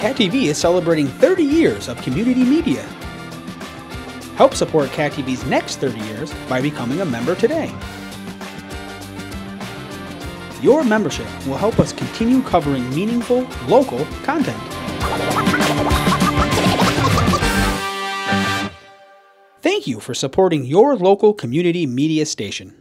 Cat TV is celebrating 30 years of community media. Help support Cat TV's next 30 years by becoming a member today. Your membership will help us continue covering meaningful, local content. Thank you for supporting your local community media station.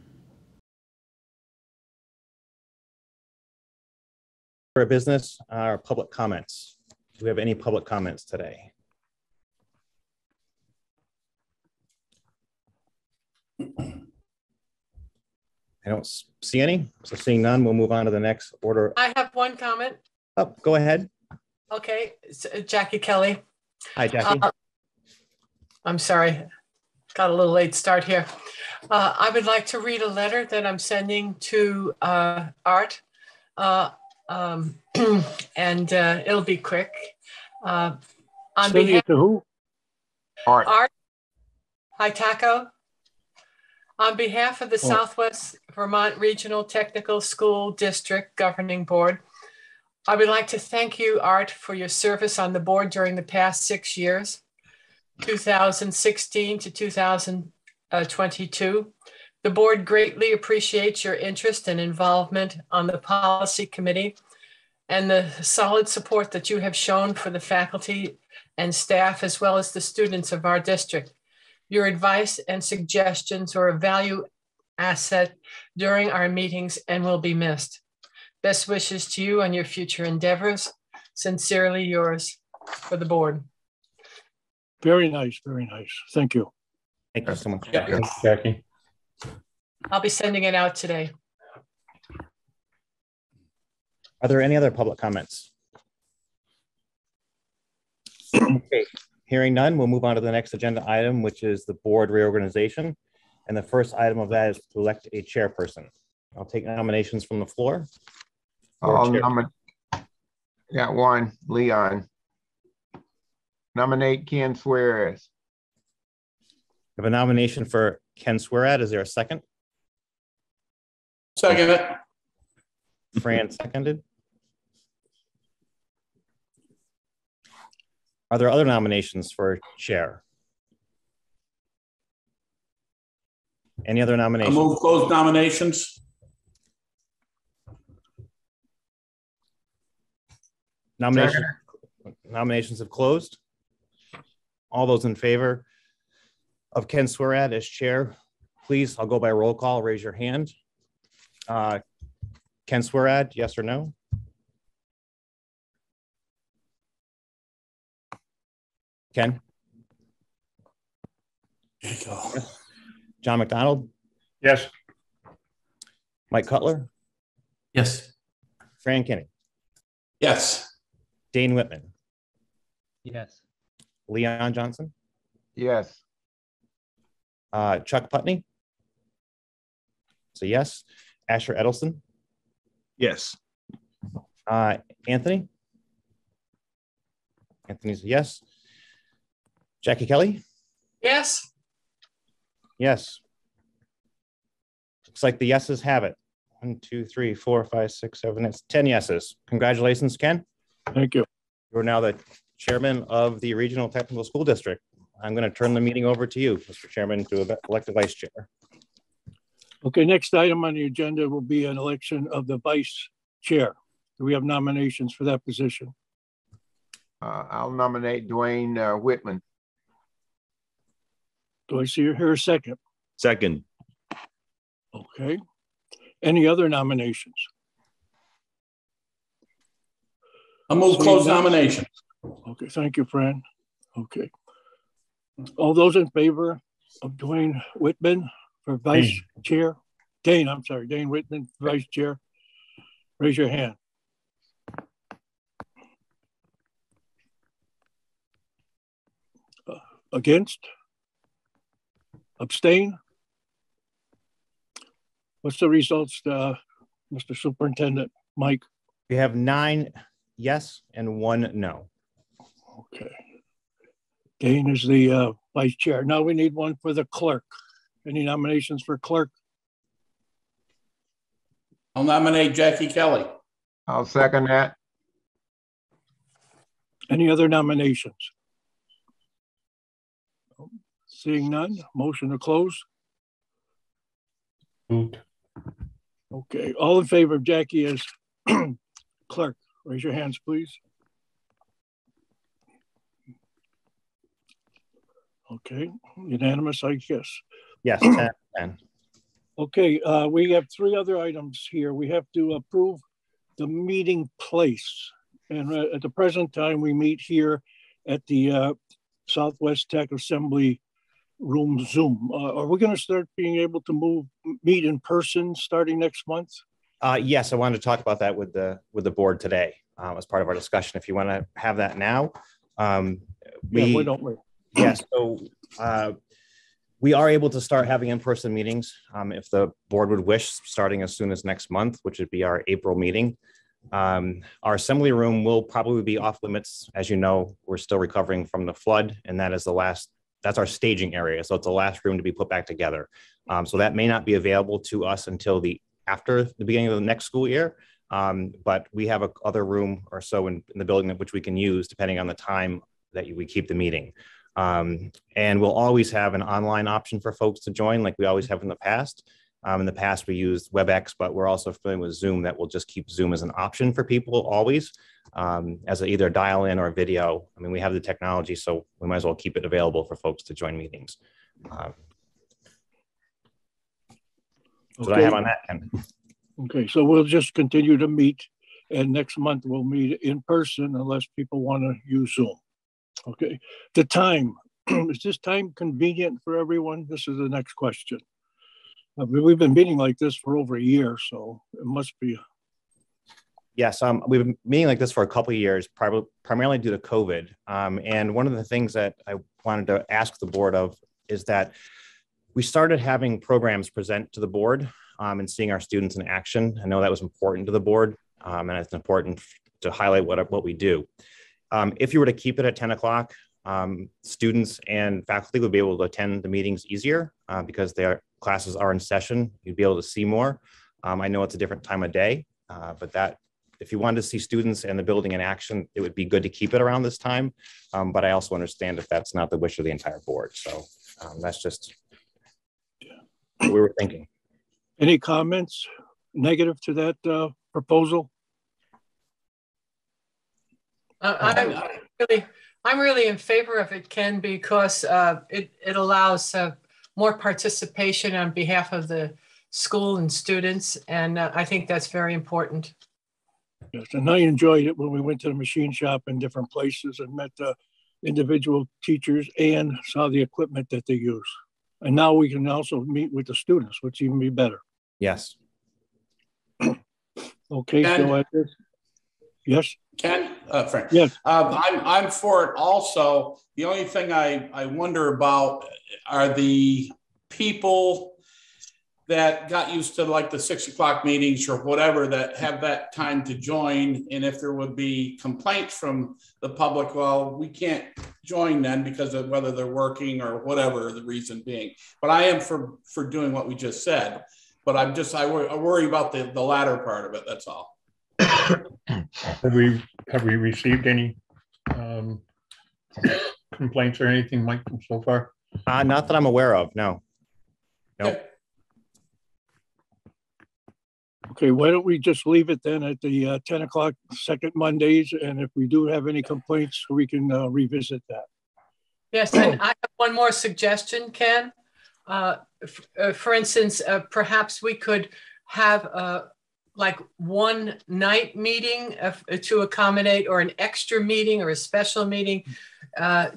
For business, our public comments. Do we have any public comments today? I don't see any, so seeing none, we'll move on to the next order. I have one comment. Oh, go ahead. Okay, it's Jackie Kelly. Hi, Jackie. I'm sorry, got a little late start here. I would like to read a letter that I'm sending to Art, and it'll be quick. On behalf to who? Art. Hi, Taco. On behalf of the Southwest Vermont Regional Technical School District Governing Board, I would like to thank you, Art, for your service on the board during the past 6 years, 2016 to 2022. The board greatly appreciates your interest and involvement on the policy committee and the solid support that you have shown for the faculty and staff, as well as the students of our district. Your advice and suggestions are a value asset during our meetings and will be missed. Best wishes to you on your future endeavors. Sincerely yours, for the board. Very nice, very nice. Thank you. Thank you so much, Yeah. Jackie. Thanks, Jackie. I'll be sending it out today. Are there any other public comments? Okay, hearing none, we'll move on to the next agenda item, which is the board reorganization. And the first item of that is to elect a chairperson. I'll take nominations from the floor. I'll nominate. Got one, Leon. Nominate Ken Svrtsd. I have a nomination for Ken Svrtsd. Is there a second? Second it. Fran seconded. Are there other nominations for chair? Any other I nominations? move close nominations. Nominations have closed. All those in favor of Ken Svrtsd as chair, please, I'll go by roll call, raise your hand. Ken Svrtsd, yes or no? Ken? There you go. Yes. John McDonald? Yes. Mike Cutler? Yes. Fran Kinney? Yes. Dane Whitman? Yes. Leon Johnson? Yes. Chuck Putney? So yes. Asher Edelson? Yes. Anthony? Anthony's a yes. Jackie Kelly? Yes. Yes. Looks like the yeses have it. 1, 2, 3, 4, 5, 6, 7. It's 10 yeses. Congratulations, Ken. Thank you. You're now the chairman of the Regional Technical School District. I'm going to turn the meeting over to you, Mr. Chairman, to elect a vice chair. Okay, next item on the agenda will be an election of the vice chair. Do we have nominations for that position? I'll nominate Dwayne Whitman. Do I see here a second? Second. Okay. Any other nominations? I move close nominations. Okay, thank you, Fran. Okay. All those in favor of Dwayne Whitman for vice chair? Dane, I'm sorry, Dane Whitman, vice chair. Raise your hand. Against? Abstain? What's the results, Mr. Superintendent, Mike? We have 9 yes and 1 no. Okay. Dane is the vice chair. Now we need one for the clerk. Any nominations for clerk? I'll nominate Jackie Kelly. I'll second that. Any other nominations? Seeing none, motion to close. Moved. Okay, all in favor of Jackie as clerk, raise your hands, please. Okay, unanimous, I guess. Yes, 10. Okay, we have 3 other items here. We have to approve the meeting place. And at the present time, we meet here at the Southwest Tech Assembly Room Zoom. Are we going to start being able to meet in person starting next month? Yes, I wanted to talk about that with the board today as part of our discussion. If you want to have that now, Why don't we? Yes, so we are able to start having in-person meetings if the board would wish, starting as soon as next month, which would be our April meeting. Our assembly room will probably be off limits. As you know, we're still recovering from the flood, and that's our staging area. So it's the last room to be put back together. So that may not be available to us until after the beginning of the next school year. But we have other room or so in the building which we can use depending on the time that we keep the meeting. And we'll always have an online option for folks to join like we always have in the past. In the past, we used WebEx, but we're also familiar with Zoom that will just keep Zoom as an option for people always as either dial in or video. I mean, we have the technology, so we might as well keep it available for folks to join meetings. So what I have on that end. Okay, so we'll just continue to meet, and next month we'll meet in person unless people want to use Zoom. Okay, the time, is this time convenient for everyone? This is the next question. We've been meeting like this for over a year, so it must be. Yes, we've been meeting like this for a couple of years, primarily due to COVID. And one of the things that I wanted to ask the board of is that we started having programs present to the board and seeing our students in action. I know that was important to the board, and it's important to highlight what we do. If you were to keep it at 10 o'clock, students and faculty would be able to attend the meetings easier because their classes are in session. You'd be able to see more. I know it's a different time of day, but if you wanted to see students and the building in action, it would be good to keep it around this time. But I also understand if that's not the wish of the entire board. So that's just what we were thinking. Any comments negative to that proposal? I'm really in favor of it, Ken, because it allows more participation on behalf of the school and students, and I think that's very important. Yes, and I enjoyed it when we went to the machine shop in different places and met individual teachers and saw the equipment that they use. And now we can also meet with the students, which even be better. Yes. Okay, Ken, so yes. Ken, Frank. Yes. I'm for it also. The only thing I wonder about are the people that got used to like the 6 o'clock meetings or whatever that have that time to join. And if there would be complaints from the public, well, we can't join then because of whether they're working or whatever the reason being. But I am for doing what we just said. But I worry about the latter part of it. That's all. Have we received any complaints or anything, Mike, so far? Not that I'm aware of. No. Nope. Okay, why don't we just leave it then at the 10 o'clock second Mondays, and if we do have any complaints, we can revisit that. Yes, and I have one more suggestion, Ken. For instance, perhaps we could have like one night meeting to accommodate, or an extra meeting or a special meeting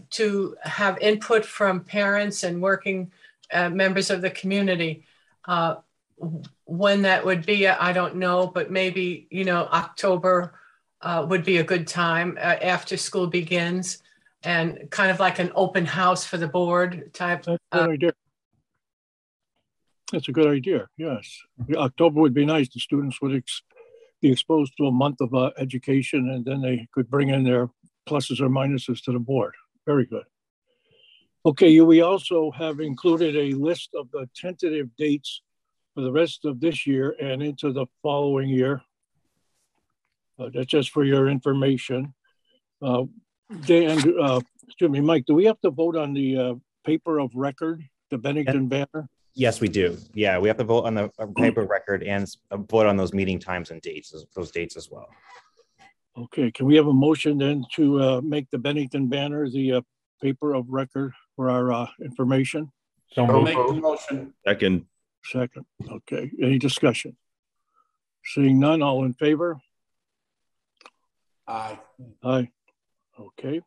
to have input from parents and working members of the community. When that would be, I don't know, but maybe, October would be a good time after school begins, and kind of like an open house for the board type. That's a good idea. That's a good idea, yes. October would be nice. The students would be exposed to a month of education, and then they could bring in their pluses or minuses to the board. Very good. Okay, we also have included a list of the tentative dates for the rest of this year and into the following year. That's just for your information. Dan, excuse me, Mike, do we have to vote on the paper of record, the Bennington banner? Yes, we do. Yeah, we have to vote on the paper record and vote on those meeting times and dates, those dates as well. Okay, can we have a motion then to make the Bennington banner the paper of record for our information? So I'll moved. make the motion. Second. Second. Okay, any discussion? Seeing none, all in favor? Aye. Aye. Okay.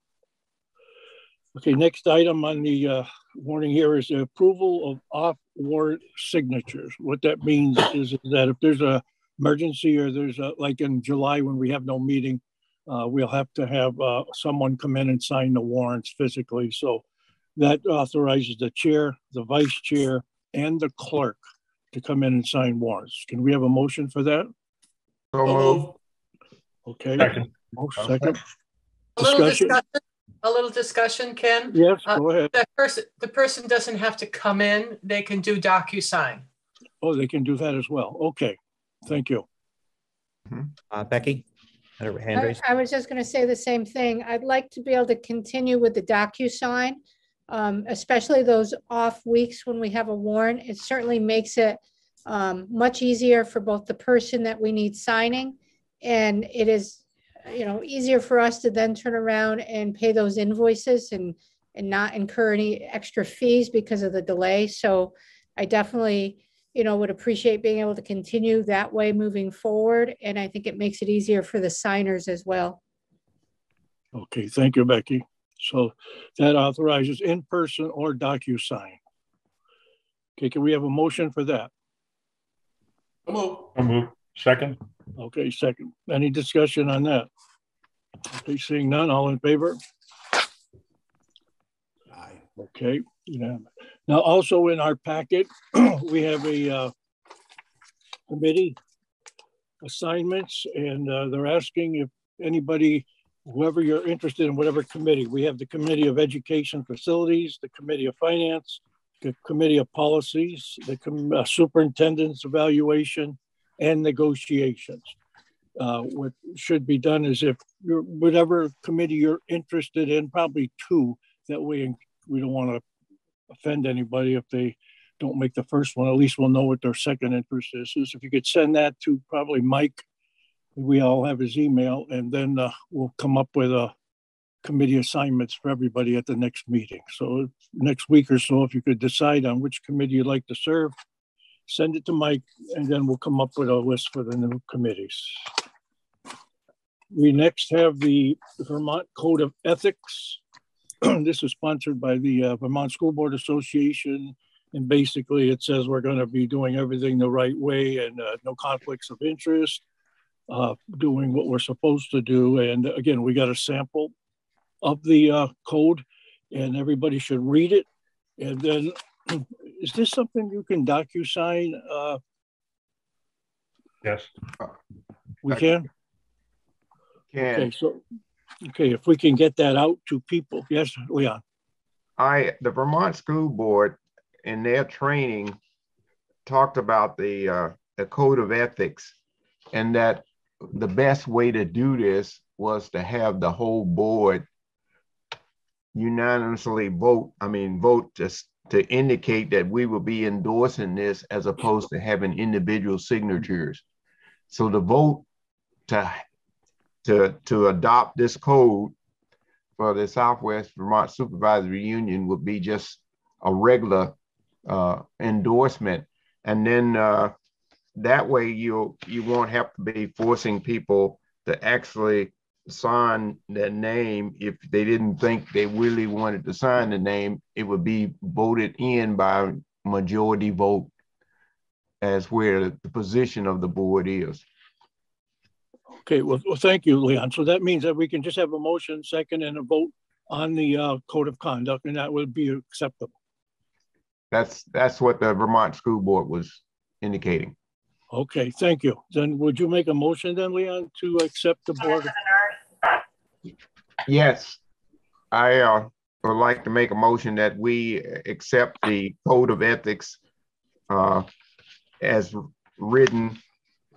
Okay, next item on the warning here is the approval of off-warrant signatures. What that means is that if there's a emergency or there's a, like in July when we have no meeting, we'll have to have someone come in and sign the warrants physically. So that authorizes the chair, the vice chair, and the clerk to come in and sign warrants. Can we have a motion for that? So moved. Okay. Second. Second. A little discussion, Ken. Yes, go ahead. The person doesn't have to come in. They can do DocuSign. Oh, they can do that as well. Okay. Thank you. Becky, had her hand raised. I was just going to say the same thing. I'd like to be able to continue with the DocuSign, especially those off weeks when we have a warrant. It certainly makes it much easier for both the person that we need signing, and it is, you know, easier for us to then turn around and pay those invoices and not incur any extra fees because of the delay. So I definitely, you know, would appreciate being able to continue that way moving forward. And I think it makes it easier for the signers as well. Okay, thank you, Becky. So that authorizes in-person or DocuSign. Okay, can we have a motion for that? So So moved. Second. Okay, second. Any discussion on that? Okay, seeing none, all in favor? Aye. Okay, yeah. Now also in our packet, we have a committee assignments, and they're asking if anybody, whoever you're interested in, whatever committee. We have the Committee of Education Facilities, the Committee of Finance, the Committee of Policies, the Superintendent's Evaluation, and Negotiations. What should be done is if you're, whatever committee you're interested in, probably two, that way we don't want to offend anybody if they don't make the first one. At least we'll know what their second interest is. So if you could send that to probably Mike, we all have his email, and then we'll come up with a committee assignments for everybody at the next meeting. So next week or so, if you could decide on which committee you'd like to serve, send it to Mike, and then we'll come up with a list for the new committees. We next have the Vermont Code of Ethics. This is sponsored by the Vermont School Board Association. And basically it says we're going to be doing everything the right way and no conflicts of interest, doing what we're supposed to do. And again, we got a sample of the code, and everybody should read it. And then, is this something you can DocuSign? Yes. We can? Can. Okay, so, okay, if we can get that out to people. Yes, Leon. The Vermont School Board in their training talked about the code of ethics, and that the best way to do this was to have the whole board unanimously vote just to indicate that we will be endorsing this as opposed to having individual signatures. So the vote to adopt this code for the Southwest Vermont Supervisory Union would be just a regular endorsement. And then that way you won't have to be forcing people to actually sign their name. If they didn't think they really wanted to sign the name, it would be voted in by majority vote as where the position of the board is. Okay, well, thank you, Leon. So that means that we can just have a motion, second, and a vote on the code of conduct, and that would be acceptable. That's what the Vermont School Board was indicating. Okay, thank you. Then would you make a motion then, Leon, to accept the board? Yes, I would like to make a motion that we accept the code of ethics as written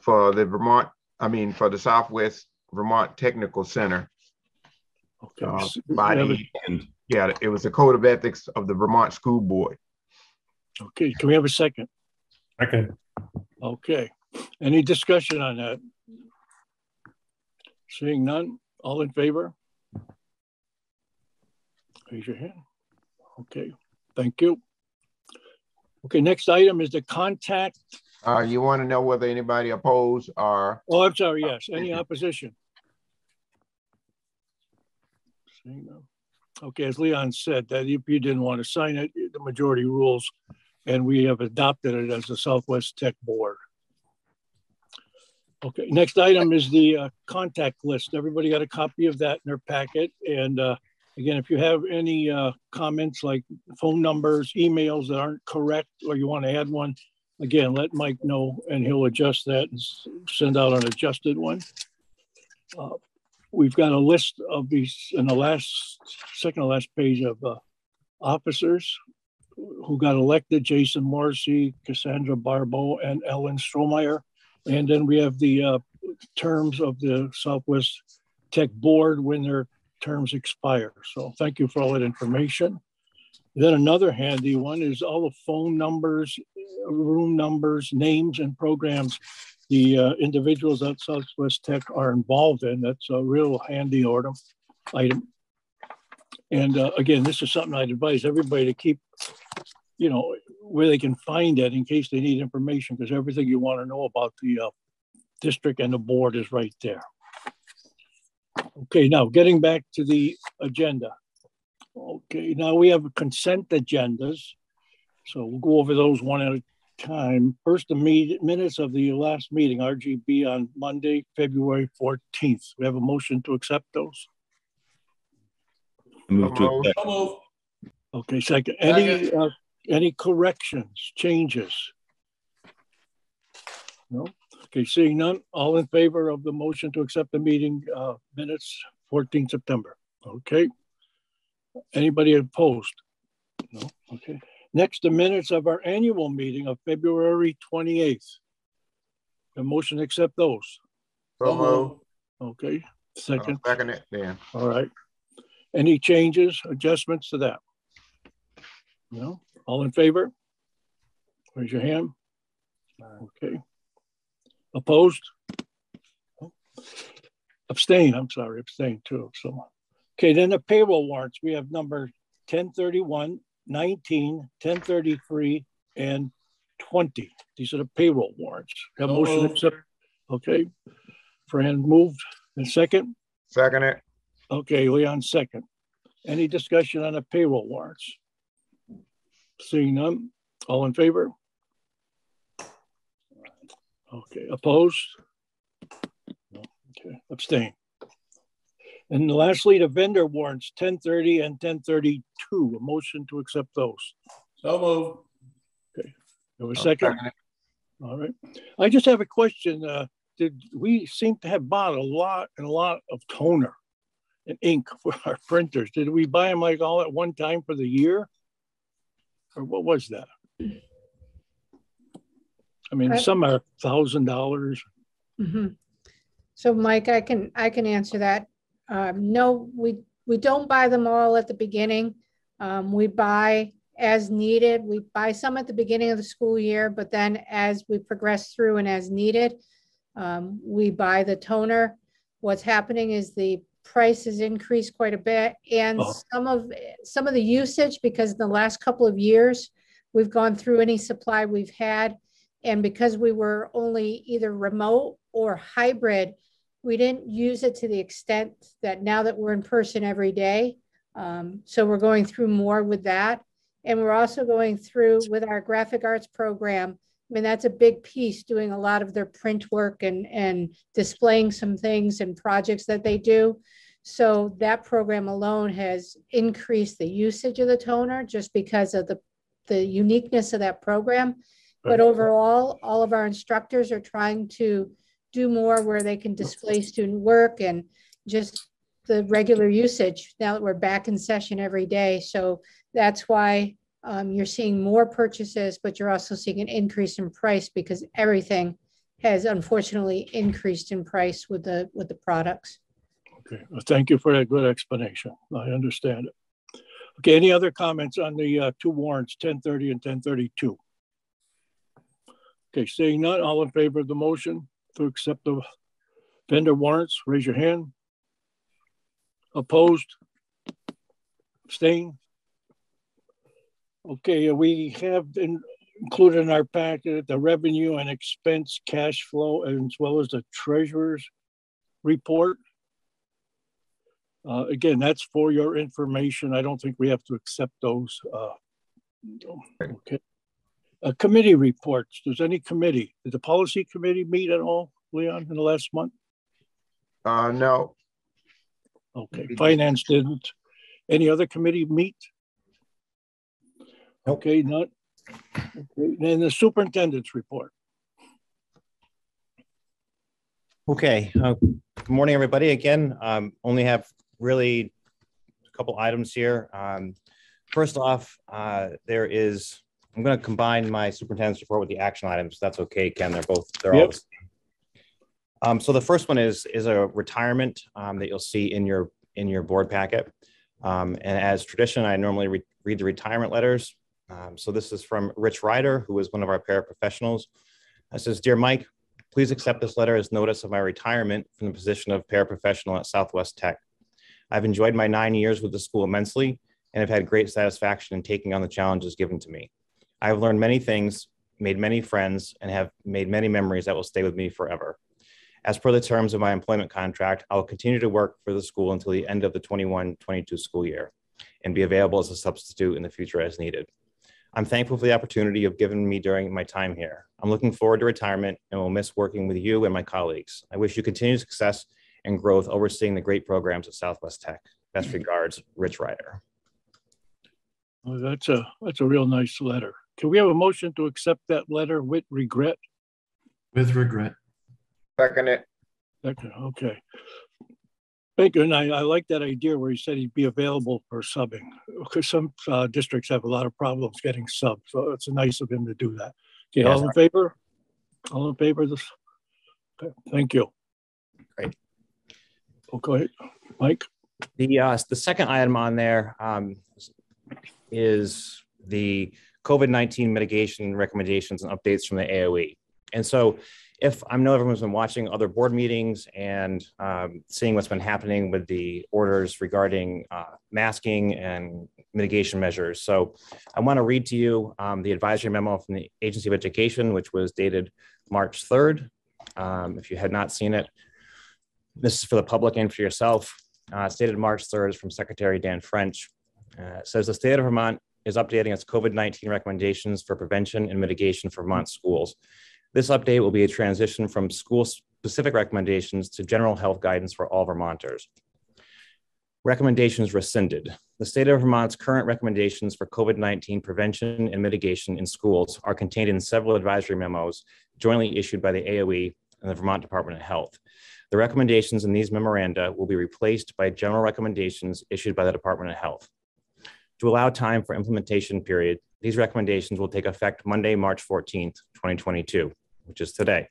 for the for the Southwest Vermont Technical Center. Okay. By yeah, it was the Code of Ethics of the Vermont School Board. Okay, can we have a second? Second. Okay, any discussion on that? Seeing none, all in favor? Raise your hand. Okay, thank you. Okay, next item is the contact. You want to know whether anybody opposed or? Oh, I'm sorry, yes, any opposition? Seeing none. Okay, as Leon said, that if you didn't want to sign it, the majority rules, and we have adopted it as the Southwest Tech Board. Okay, next item is the contact list. Everybody got a copy of that in their packet. And again, if you have any comments like phone numbers, emails that aren't correct, or you want to add one, again, let Mike know and he'll adjust that and send out an adjusted one. We've got a list of these in the second to last page of officers who got elected: Jason Morrissey, Cassandra Barbeau, and Ellen Strohmeyer. And then we have the terms of the Southwest Tech Board when their terms expire. So thank you for all that information. Then another handy one is all the phone numbers, room numbers, names, and programs the individuals at Southwest Tech are involved in. That's a real handy item. And again, this is something I'd advise everybody to keep, you know, where they can find it in case they need information, because everything you want to know about the district and the board is right there. Okay, now getting back to the agenda. Okay, now we have consent agendas. So we'll go over those one at a time. First, the minutes of the last meeting, RGB, on Monday, February 14th. We have a motion to accept those. Move to accept. Move. Okay, second. Any corrections, changes? No? Okay, seeing none, all in favor of the motion to accept the meeting minutes, 14 September. Okay. Anybody opposed? No? Okay. Next, the minutes of our annual meeting of February 28th. The motion to accept those. So moved. Okay, second. Second it, Dan. All right. Any changes, adjustments to that? No? All in favor? Raise your hand. Okay. Opposed? Abstain, I'm sorry, abstain too. So, okay, then the payroll warrants. We have number 1031, 19, 1033, and 20. These are the payroll warrants. Have motion to accept. Okay. Fran moved. And second? Second it. Okay, Leon second. Any discussion on the payroll warrants? Seeing none, all in favor? Okay, opposed? No. Okay, abstain. And lastly, the vendor warrants 1030 and 1032. A motion to accept those. So moved. Okay, there was a second. All right. I just have a question. Did we seem to have bought a lot of toner and ink for our printers? Did we buy them like all at one time for the year? Or what was that? I mean, some are $1,000. Mm-hmm. So Mike, I can answer that. No, we don't buy them all at the beginning. We buy as needed. We buy some at the beginning of the school year, but then as we progress through and as needed, we buy the toner. What's happening is the price has increased quite a bit, and some of the usage, because in the last couple of years we've gone through any supply we've had, and because we were only either remote or hybrid, we didn't use it to the extent that now that we're in person every day. So we're going through more with that, and we're also going through with our graphic arts program. I mean, that's a big piece, doing a lot of their print work and displaying some things and projects that they do. So that program alone has increased the usage of the toner just because of the uniqueness of that program. But overall, all of our instructors are trying to do more where they can display student work and just the regular usage now that we're back in session every day. So that's why you're seeing more purchases, but you're also seeing an increase in price because everything has unfortunately increased in price with the products. Okay, well, thank you for that good explanation. I understand it. Okay, any other comments on the two warrants, 1030 and 1032? Okay, seeing none, all in favor of the motion to accept the vendor warrants, raise your hand. Opposed? Abstain? Okay, we have included in our packet the revenue and expense cash flow as well as the treasurer's report. Again, that's for your information. I don't think we have to accept those. Okay. Committee reports. Does any committee, did the policy committee meet at all, Leon, in the last month? No. Okay, finance didn't. Any other committee meet? Nope. Okay, not. Okay, then the superintendent's report. Okay. Good morning, everybody. Again, only have really a couple items here. First off, I'm going to combine my superintendent's report with the action items. That's okay, Ken. They're all the same. So the first one is a retirement that you'll see in your board packet. And as tradition, I normally read the retirement letters. So this is from Rich Ryder, who is one of our paraprofessionals. It says, "Dear Mike, please accept this letter as notice of my retirement from the position of paraprofessional at Southwest Tech. I've enjoyed my 9 years with the school immensely and have had great satisfaction in taking on the challenges given to me. I have learned many things, made many friends, and have made many memories that will stay with me forever. As per the terms of my employment contract, I will continue to work for the school until the end of the 21-22 school year and be available as a substitute in the future as needed. I'm thankful for the opportunity you've given me during my time here. I'm looking forward to retirement and will miss working with you and my colleagues. I wish you continued success and growth overseeing the great programs at Southwest Tech. Best regards, Rich Ryder." Well, that's a real nice letter. Can we have a motion to accept that letter with regret? With regret. Second it. Second, okay. Thank you. And I like that idea where he said he'd be available for subbing, because some districts have a lot of problems getting subs. So it's nice of him to do that. Okay, Yes. all in favor? All in favor of this? Okay, thank you. Great. Okay, Mike. The second item on there is the COVID-19 mitigation recommendations and updates from the AOE. And so I know everyone's been watching other board meetings and seeing what's been happening with the orders regarding masking and mitigation measures. So I want to read to you the advisory memo from the Agency of Education, which was dated March 3rd. If you had not seen it, this is for the public and for yourself. It's dated March 3rd from Secretary Dan French. It says the state of Vermont is updating its COVID-19 recommendations for prevention and mitigation for Vermont schools. This update will be a transition from school-specific recommendations to general health guidance for all Vermonters. Recommendations rescinded. The state of Vermont's current recommendations for COVID-19 prevention and mitigation in schools are contained in several advisory memos jointly issued by the AOE and the Vermont Department of Health. The recommendations in these memoranda will be replaced by general recommendations issued by the Department of Health. To allow time for implementation period, these recommendations will take effect Monday, March 14th, 2022, which is today.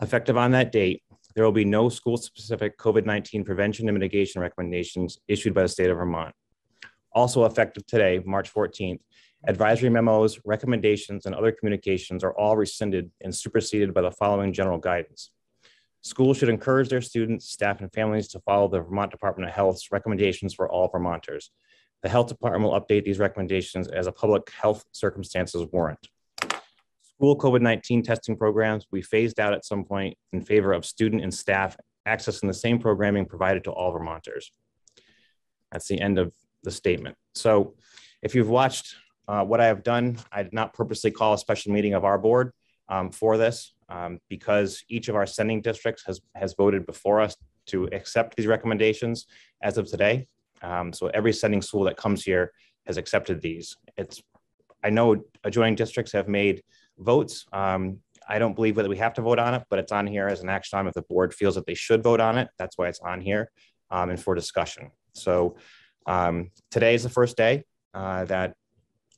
Effective on that date, there will be no school-specific COVID-19 prevention and mitigation recommendations issued by the state of Vermont. Also effective today, March 14th, advisory memos, recommendations, and other communications are all rescinded and superseded by the following general guidance. Schools should encourage their students, staff, and families to follow the Vermont Department of Health's recommendations for all Vermonters. The Health Department will update these recommendations as a public health circumstances warrant. School COVID-19 testing programs will be phased out at some point in favor of student and staff accessing the same programming provided to all Vermonters. That's the end of the statement. So if you've watched what I have done, I did not purposely call a special meeting of our board for this because each of our sending districts has voted before us to accept these recommendations as of today. So every sending school that comes here has accepted these. I know adjoining districts have made votes. I don't believe that we have to vote on it, but it's on here as an action item if the board feels that they should vote on it. That's why it's on here and for discussion. So today is the first day that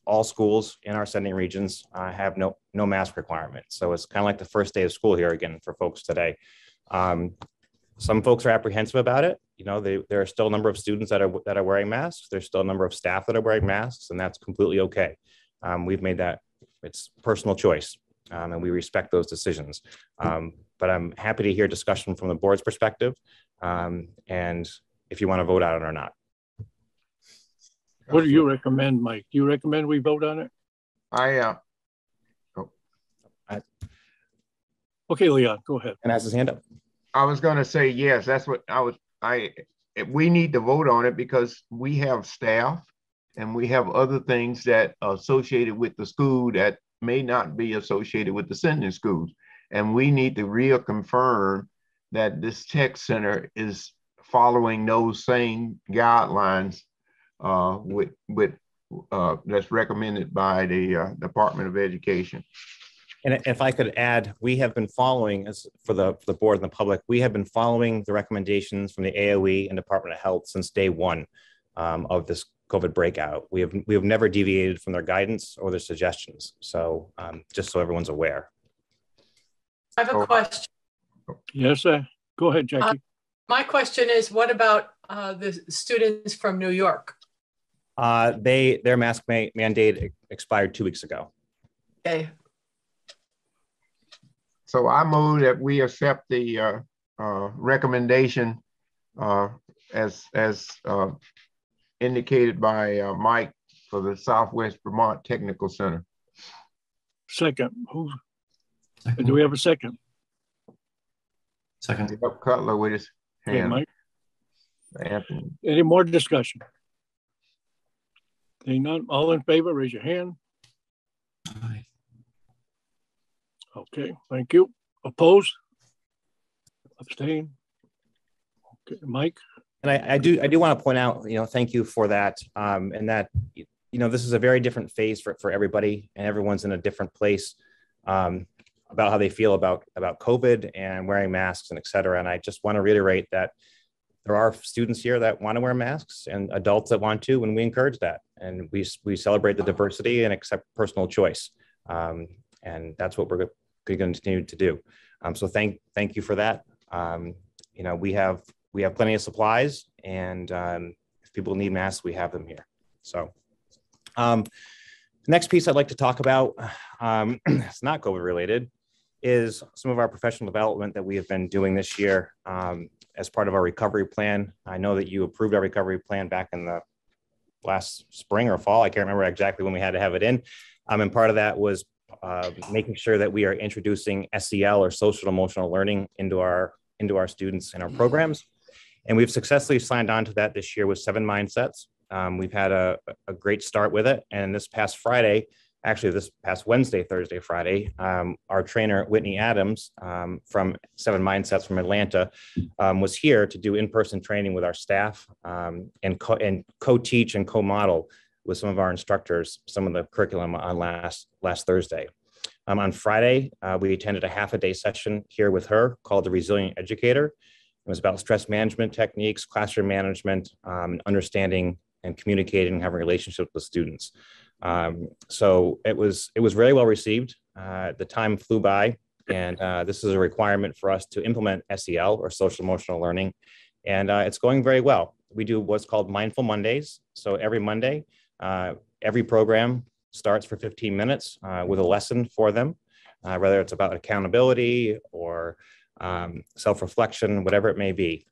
all schools in our sending regions have no mask requirement. So it's kind of like the first day of school here again for folks today. Some folks are apprehensive about it. there are still a number of students that are wearing masks. There's still a number of staff that are wearing masks, and that's completely okay. We've made that, it's personal choice, and we respect those decisions. But I'm happy to hear discussion from the board's perspective, and if you want to vote on it or not. What do you recommend, Mike? Do you recommend we vote on it? Okay, Leon, go ahead. And has his hand up. I was going to say, yes, that's what we need to vote on it because we have staff and we have other things that are associated with the school that may not be associated with the sending schools. And we need to reconfirm that this tech center is following those same guidelines that's recommended by the Department of Education. And if I could add, we have been following, as for the board and the public, we have been following the recommendations from the AOE and Department of Health since day one of this COVID breakout. We have never deviated from their guidance or their suggestions. So just so everyone's aware. I have a question. Yes, sir. Go ahead, Jackie. My question is, what about the students from New York? Their mask mandate expired 2 weeks ago. Okay. So I move that we accept the recommendation as indicated by Mike for the Southwest Vermont Technical Center. Second. Do we have a second? Second. Yep, Cutler with his hand. Okay, Mike. Anthony. Any more discussion? Seeing none, all in favor, raise your hand. Aye. Okay, thank you. Opposed? Abstain? Okay, Mike? And I do want to point out, thank you for that. And that, this is a very different phase for everybody, and everyone's in a different place about how they feel about COVID and wearing masks and et cetera. And I just want to reiterate that there are students here that want to wear masks and adults that want to, and we encourage that. And we celebrate the diversity and accept personal choice. And that's what we're going to continue to do. So thank you for that. We have plenty of supplies, and if people need masks, we have them here. So the next piece I'd like to talk about, it's not COVID related, is some of our professional development that we have been doing this year as part of our recovery plan. I know that you approved our recovery plan back in the last spring or fall. I can't remember exactly when we had to have it in. And part of that was making sure that we are introducing SEL, or social emotional learning, into our students and our programs. And we've successfully signed on to that this year with 7 Mindsets. We've had a great start with it. And this past Wednesday, Thursday, Friday, our trainer, Whitney Adams, from 7 Mindsets from Atlanta, was here to do in-person training with our staff and co-teach and co-model with some of our instructors some of the curriculum on last Thursday. On Friday, we attended a half-a-day session here with her called The Resilient Educator. It was about stress management techniques, classroom management, understanding and communicating and having relationships with students. So it was very well received. The time flew by, and this is a requirement for us to implement SEL, or social emotional learning. And it's going very well. We do what's called Mindful Mondays. So every Monday, every program starts for 15 minutes with a lesson for them, whether it's about accountability or self-reflection, whatever it may be.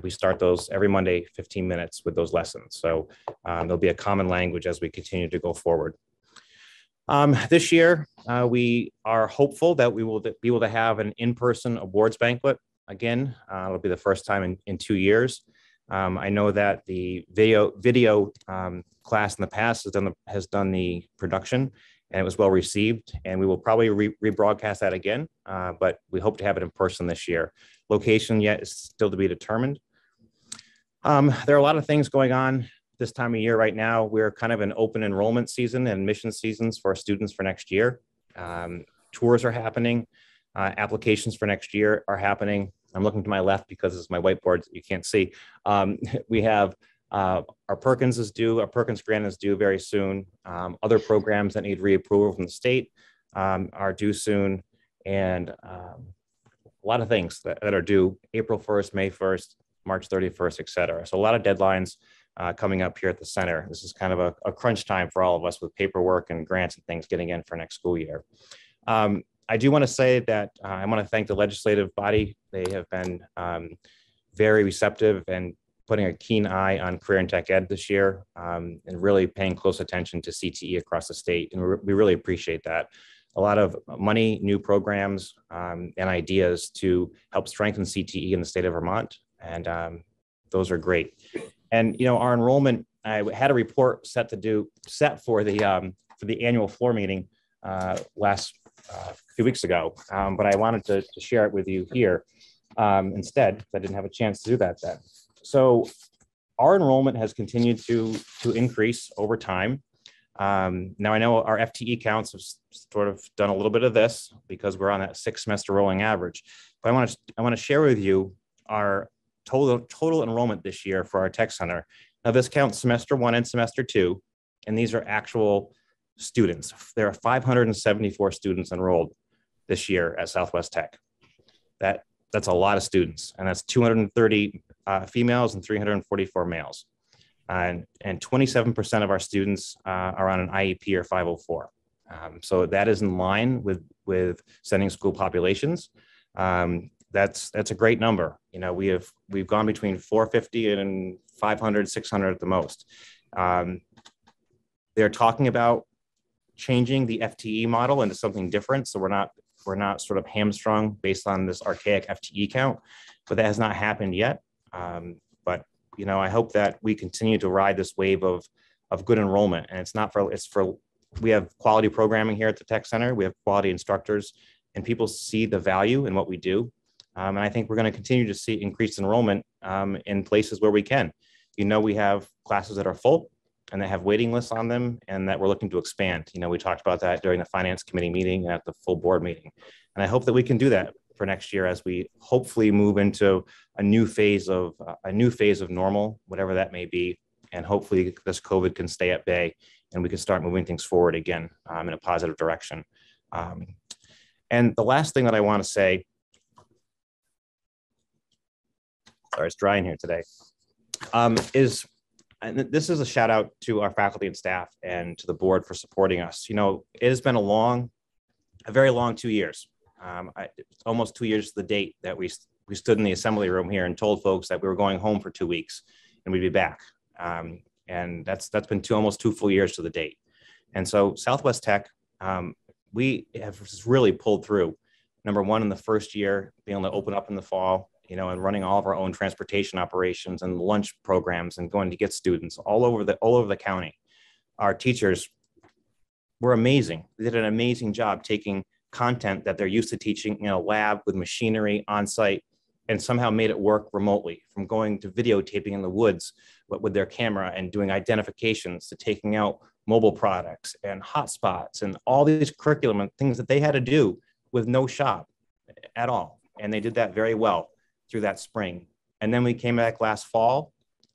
We start those every Monday, 15 minutes with those lessons. So there'll be a common language as we continue to go forward. This year, we are hopeful that we will be able to have an in-person awards banquet again. It'll be the first time in 2 years. I know that the video class in the past has done the production, and it was well received, and we will probably rebroadcast that again, but we hope to have it in person this year. Location yet is still to be determined. There are a lot of things going on this time of year right now. We're kind of in open enrollment season and admission seasons for our students for next year. Tours are happening. Applications for next year are happening. I'm looking to my left because it's my whiteboard that you can't see. We have our Perkins is due. Our Perkins grant is due very soon. Other programs that need reapproval from the state are due soon. And a lot of things that are due April 1st, May 1st. March 31st, et cetera. So a lot of deadlines coming up here at the center. This is kind of a crunch time for all of us with paperwork and grants and things getting in for next school year. I do want to say that I want to thank the legislative body. They have been very receptive and putting a keen eye on career and tech ed this year, and really paying close attention to CTE across the state. And we really appreciate that. A lot of money, new programs, and ideas to help strengthen CTE in the state of Vermont. And those are great. And, you know, our enrollment, I had a report set for the annual floor meeting last few weeks ago, but I wanted to share it with you here instead, because I didn't have a chance to do that then. So our enrollment has continued to increase over time. Now I know our FTE counts have sort of done a little bit of this because we're on that 6-semester rolling average, but I want to share with you our total enrollment this year for our tech center. Now this counts semester 1 and semester 2, and these are actual students. There are 574 students enrolled this year at Southwest Tech. That's a lot of students, and that's 230 females and 344 males. And 27% of our students are on an IEP or 504. So that is in line with sending school populations. That's a great number. You know, we've gone between 450 and 500, 600 at the most. They're talking about changing the FTE model into something different. So we're not sort of hamstrung based on this archaic FTE count, but that has not happened yet. But you know, I hope that we continue to ride this wave of good enrollment. And we have quality programming here at the Tech Center. We have quality instructors, and people see the value in what we do. And I think we're going to continue to see increased enrollment in places where we can. You know, we have classes that are full and they have waiting lists on them, and that we're looking to expand. You know, we talked about that during the Finance Committee meeting and at the full board meeting. And I hope that we can do that for next year as we hopefully move into a new phase of normal, whatever that may be. And hopefully this COVID can stay at bay and we can start moving things forward again in a positive direction. And the last thing that I want to say, sorry, it's dry in here today, and this is a shout out to our faculty and staff and to the board for supporting us. You know, it has been a very long 2 years. It's almost 2 years to the date that we stood in the assembly room here and told folks that we were going home for 2 weeks and we'd be back. And that's been almost 2 full years to the date. And so Southwest Tech, we have really pulled through. Number one, in the first year, being able to open up in the fall, you know, and running all of our own transportation operations and lunch programs and going to get students all over the county. Our teachers were amazing. They did an amazing job taking content that they're used to teaching in a lab with machinery on site and somehow made it work remotely, from going to videotaping in the woods with their camera and doing identifications to taking out mobile products and hotspots and all these curriculum and things that they had to do with no shop at all. And they did that very well through that spring. And then we came back last fall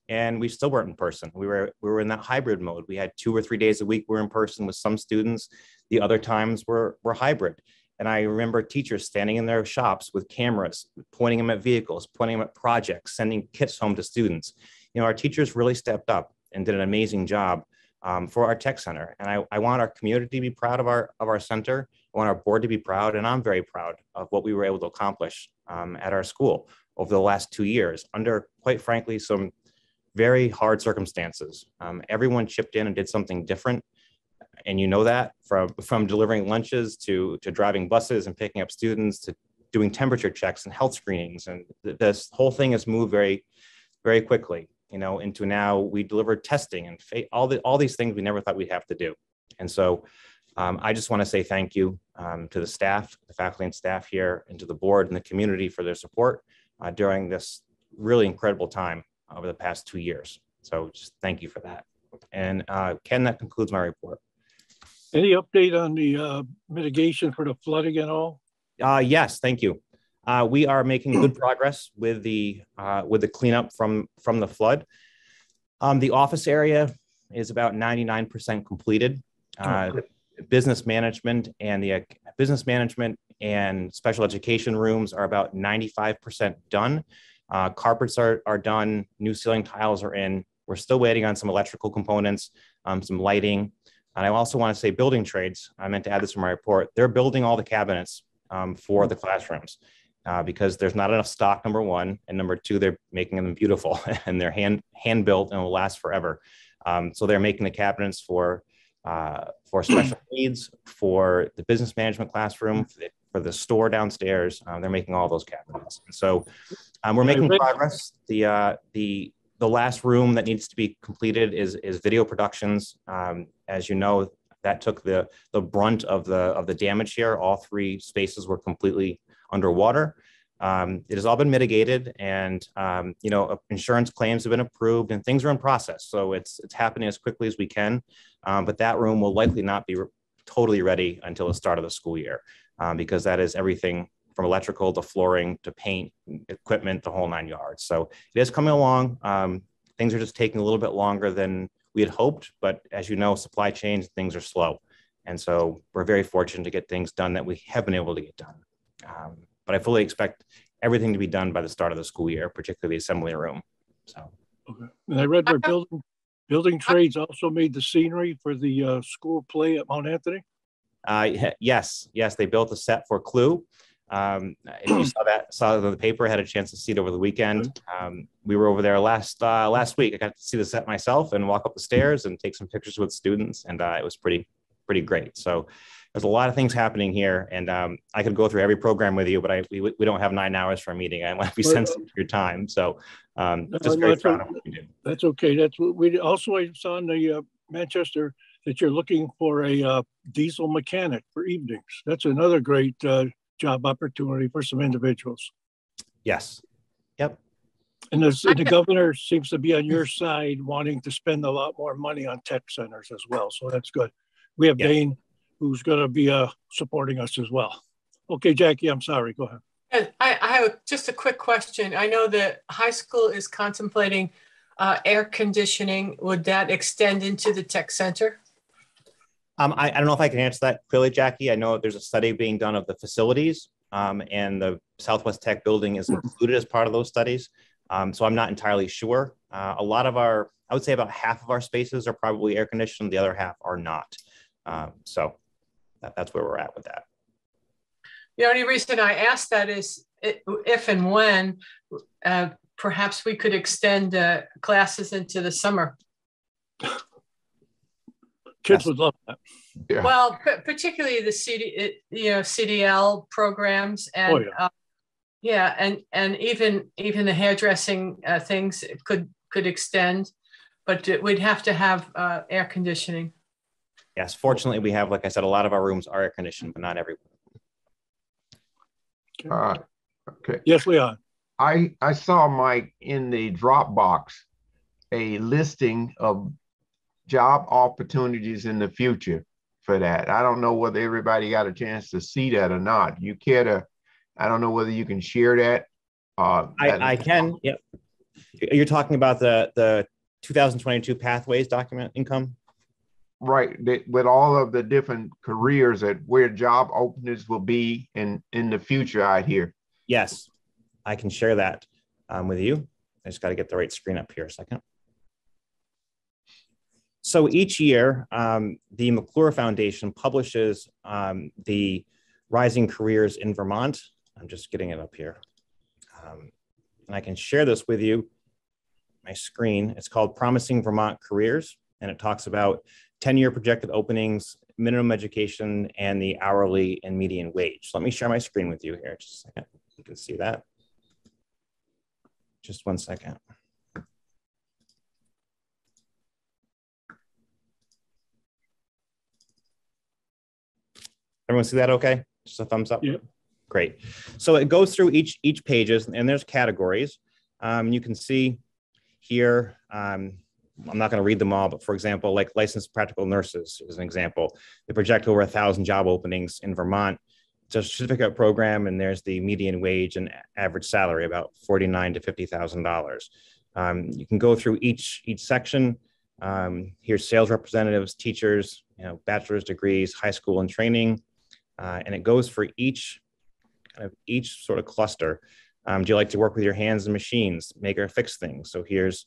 and we still weren't in person. We were in that hybrid mode. We had 2 or 3 days a week we were in person with some students. The other times were hybrid. And I remember teachers standing in their shops with cameras, pointing them at vehicles, pointing them at projects, sending kits home to students. You know, our teachers really stepped up and did an amazing job for our tech center. And I want our community to be proud of our center. I want our board to be proud, and I'm very proud of what we were able to accomplish at our school over the last 2 years under, quite frankly, some very hard circumstances. Everyone chipped in and did something different. And you know that from delivering lunches to driving buses and picking up students to doing temperature checks and health screenings. And this whole thing has moved very, very quickly, you know, into now we deliver testing and all these things we never thought we'd have to do. And so I just want to say thank you to the staff, the faculty and staff here, and to the board and the community for their support during this really incredible time over the past 2 years. So just thank you for that. And Ken, that concludes my report. Any update on the mitigation for the flooding and all? Yes, thank you. We are making good progress with the cleanup from the flood. The office area is about 99% completed. Business management and special education rooms are about 95% done. Carpets are done, new ceiling tiles are in. We're still waiting on some electrical components, some lighting. And I also want to say building trades. I meant to add this in my report. They're building all the cabinets for the classrooms because there's not enough stock, number one. And number two, they're making them beautiful and they're hand built and will last forever. So they're making the cabinets for special needs, for the business management classroom, for the store downstairs. They're making all those cabinets. And so we're making progress. The last room that needs to be completed is video productions. As you know, that took the brunt of the damage here. All three spaces were completely underwater. It has all been mitigated, and insurance claims have been approved, and things are in process. So it's happening as quickly as we can. But that room will likely not be totally ready until the start of the school year, because that is everything from electrical to flooring to paint, equipment, the whole 9 yards. So it is coming along. Things are just taking a little bit longer than we had hoped, but as you know, supply chains, things are slow. And so we're very fortunate to get things done that we have been able to get done. But I fully expect everything to be done by the start of the school year, particularly the assembly room. So. Okay. And I read where building trades also made the scenery for the school play at Mount Anthony. Yes, they built a set for Clue. If you saw the paper, had a chance to see it over the weekend. We were over there last week. I got to see the set myself and walk up the stairs and take some pictures with students, and it was pretty great. So there's a lot of things happening here, and I could go through every program with you, but we don't have 9 hours for a meeting. I want to be sensitive to your time. So just very proud of what we do. That's okay. That's what we also saw in the Manchester that you're looking for a diesel mechanic for evenings. That's another great job opportunity for some individuals. Yes. Yep. And the governor seems to be on your side, wanting to spend a lot more money on tech centers as well. So that's good. We have Dane, who's going to be supporting us as well. Okay, Jackie, I'm sorry. Go ahead. And I have just a quick question. I know that high school is contemplating air conditioning. Would that extend into the tech center? I don't know if I can answer that clearly, Jackie. I know there's a study being done of the facilities, and the Southwest Tech building is included as part of those studies. So I'm not entirely sure. A lot of I would say about half of our spaces are probably air conditioned. The other half are not. So that's where we're at with that. The only reason I asked that is if and when perhaps we could extend classes into the summer. Kids would love that. Yeah. Well, particularly the CDL programs, and and even the hairdressing things could extend, but we'd have to have air conditioning. Yes, fortunately, we have, like I said, a lot of our rooms are air conditioned, but not everyone. Okay. Yes, Leon. I saw, Mike, in the Dropbox a listing of job opportunities in the future for that. I don't know whether everybody got a chance to see that or not. You care to, I don't know whether you can share that. I can, yep. You're talking about the 2022 Pathways document income? Right, with all of the different careers at where job openings will be in the future out here. Yes, I can share that with you. I just got to get the right screen up here a second. So each year, the McClure Foundation publishes the Rising Careers in Vermont. I'm just getting it up here. And I can share this with you, my screen. It's called Promising Vermont Careers, and it talks about 10-year projected openings, minimum education, and the hourly and median wage. So let me share my screen with you here. Just a second. You can see that. Just one second. Everyone see that okay? Just a thumbs up? Yeah. Great. So it goes through each pages, and there's categories. You can see here, I'm not going to read them all, but for example, like licensed practical nurses is an example. They project over 1,000 job openings in Vermont. It's a certificate program, and there's the median wage and average salary, about $49,000 to $50,000. You can go through each section. Here's sales representatives, teachers, bachelor's degrees, high school and training, and it goes for each sort of cluster. Do you like to work with your hands and machines, make or fix things? So here's,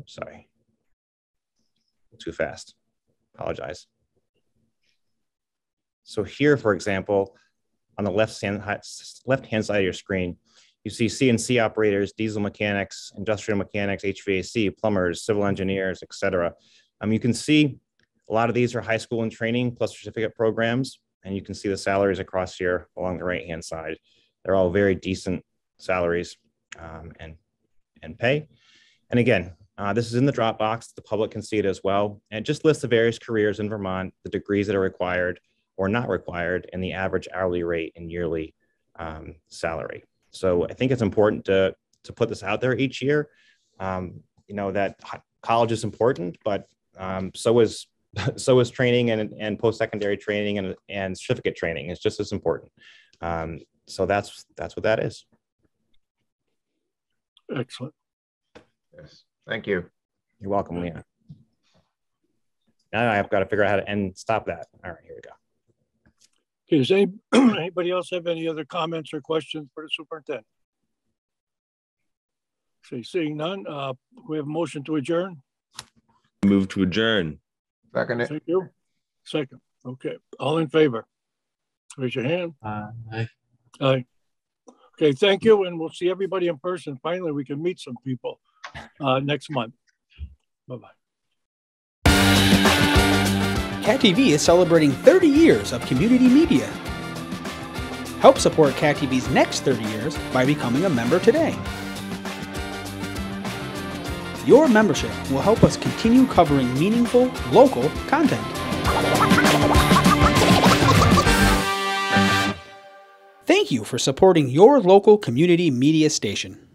sorry, too fast, apologize. So here, for example, on the left-hand side of your screen, you see CNC operators, diesel mechanics, industrial mechanics, HVAC, plumbers, civil engineers, etc. You can see a lot of these are high school and training plus certificate programs, and you can see the salaries across here along the right-hand side. They're all very decent salaries and pay. And again, this is in the Dropbox. The public can see it as well. And it just lists the various careers in Vermont, the degrees that are required or not required, and the average hourly rate and yearly salary. So I think it's important to put this out there each year. You know, that college is important, but so is training and post-secondary training and certificate training. It's just as important. So that's what that is. Excellent. Yes, thank you. You're welcome, Leon. Now I've got to figure out how to stop that. All right, here we go. Okay, does anybody else have any other comments or questions for the superintendent? Okay, seeing none, we have a motion to adjourn. Move to adjourn. Second it. Thank you. Second. Okay, all in favor? Raise your hand. Aye. Aye. Okay, thank you, and we'll see everybody in person. Finally, we can meet some people next month. Bye-bye. Cat TV is celebrating 30 years of community media. Help support Cat TV's next 30 years by becoming a member today. Your membership will help us continue covering meaningful, local content. Thank you for supporting your local community media station.